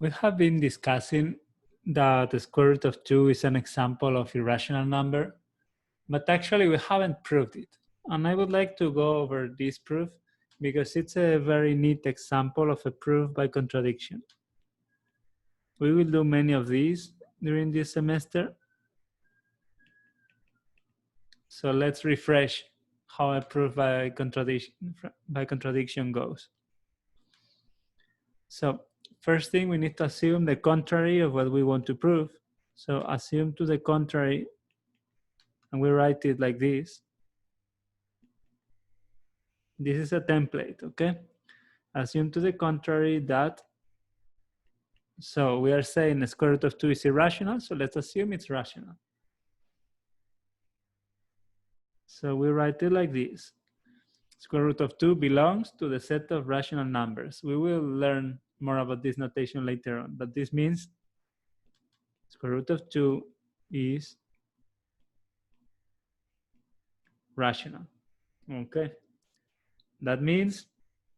We have been discussing that the square root of 2 is an example of irrational number, but actually we haven't proved it. And I would like to go over this proof because it's a very neat example of a proof by contradiction. We will do many of these during this semester. So let's refresh how a proof by contradiction goes. So first thing, we need to assume the contrary of what we want to prove. So assume to the contrary, and we write it like this. This is a template, okay? Assume to the contrary that, so we are saying the square root of 2 is irrational, so let's assume it's rational. So we write it like this. Square root of 2 belongs to the set of rational numbers. We will learn more about this notation later on, but this means square root of 2 is rational, okay? That means,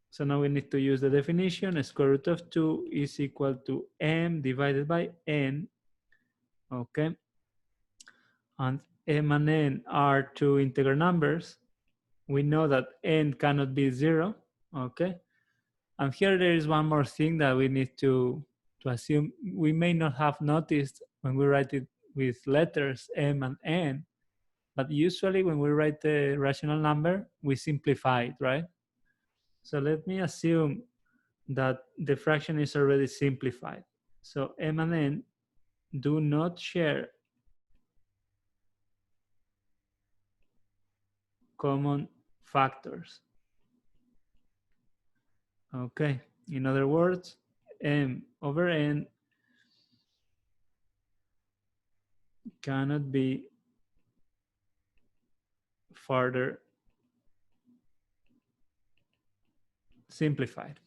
so now we need to use the definition, square root of 2 is equal to m divided by n, okay? And m and n are two integer numbers. We know that n cannot be 0, okay? And here there is one more thing that we need to assume. We may not have noticed when we write it with letters m and n, but usually when we write the rational number, we simplify it, right? So let me assume that the fraction is already simplified. So m and n do not share common factors. Okay, in other words, m over n cannot be further simplified.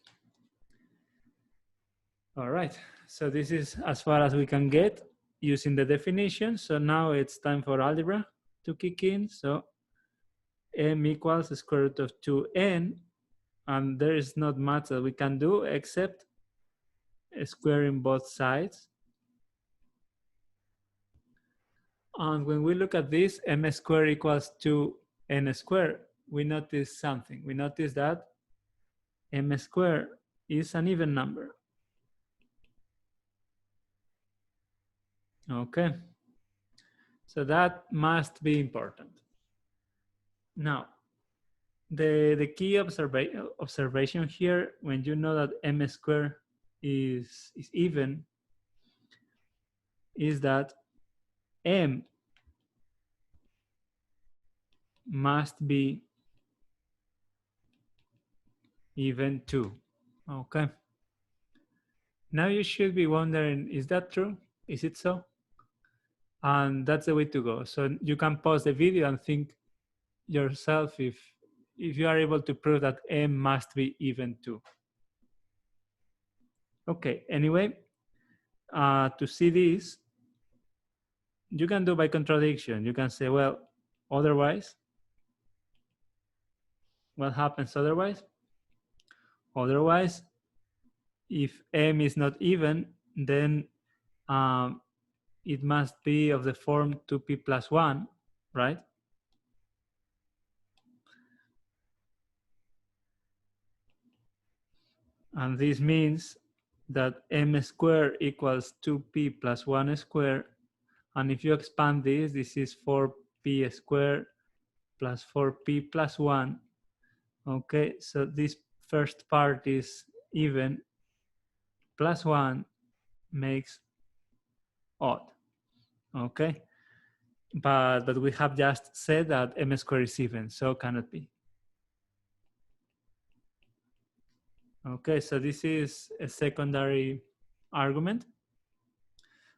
All right, so this is as far as we can get using the definition. So now it's time for algebra to kick in. So m equals the square root of 2n, and there is not much that we can do except squaring both sides. And when we look at this, m squared equals 2n squared, we notice something. We notice that m squared is an even number. Okay, so that must be important. Now, the key observation here, when you know that m squared is even, is that m must be even 2. Okay. Now you should be wondering, is that true? Is it so? And that's the way to go. So you can pause the video and think yourself if you are able to prove that m must be even 2. Okay, anyway, to see this, you can do by contradiction. You can say, well, otherwise, what happens otherwise? Otherwise, if m is not even, then it must be of the form 2p plus 1, right? And this means that m squared equals 2p plus 1 squared. And if you expand this, this is 4p squared plus 4p plus 1. Okay, so this first part is even, plus 1 makes odd. Okay, but we have just said that m squared is even, so cannot be. Okay, so this is a secondary argument.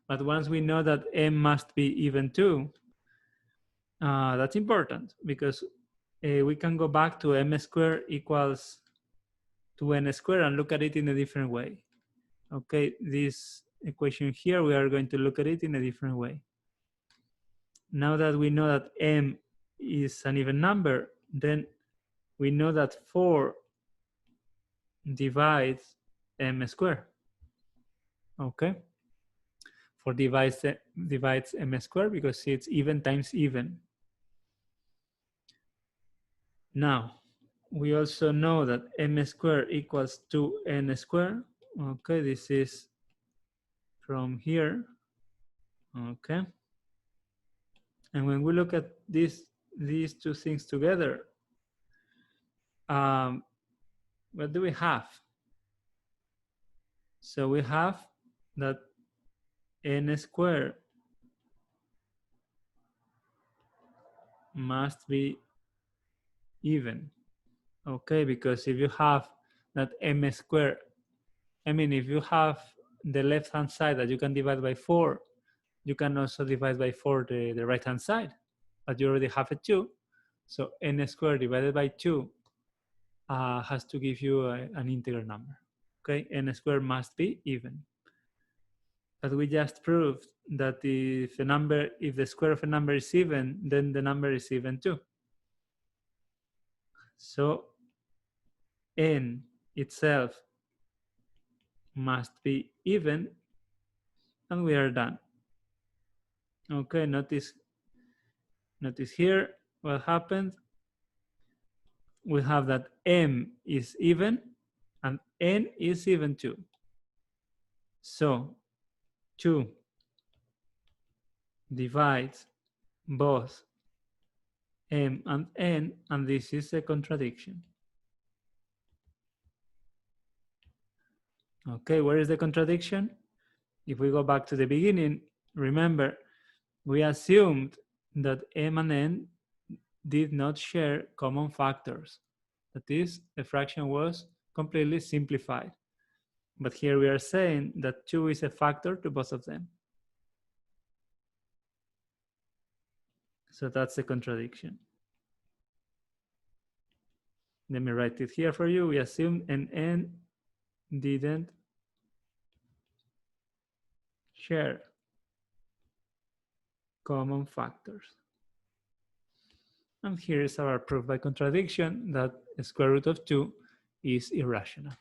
But once we know that m must be even 2, that's important because we can go back to m squared equals 2n squared and look at it in a different way. Okay, this equation here, we are going to look at it in a different way. Now that we know that m is an even number, then we know that 4 divides m squared. okay? For divides m squared because it's even times even. Now, we also know that m squared equals 2n squared. Okay, this is from here. Okay. And when we look at these two things together, what do we have? So we have that n squared must be even. Okay, because if you have that m squared, I mean, if you have the left-hand side that you can divide by 4, you can also divide by 4 the right-hand side, but you already have a 2. So n squared divided by 2 has to give you an integer number. Okay, n squared must be even. But we just proved that if the square of a number is even, then the number is even too. So n itself must be even, and we are done. Okay, notice here what happened. We have that m is even and n is even too. So 2 divides both m and n, and this is a contradiction. Okay, where is the contradiction? If we go back to the beginning, remember, we assumed that m and n did not share common factors. That is, the fraction was completely simplified. But here we are saying that 2 is a factor to both of them. So that's a contradiction. Let me write it here for you. We assumed an n didn't share common factors. And here is our proof by contradiction that a square root of 2 is irrational.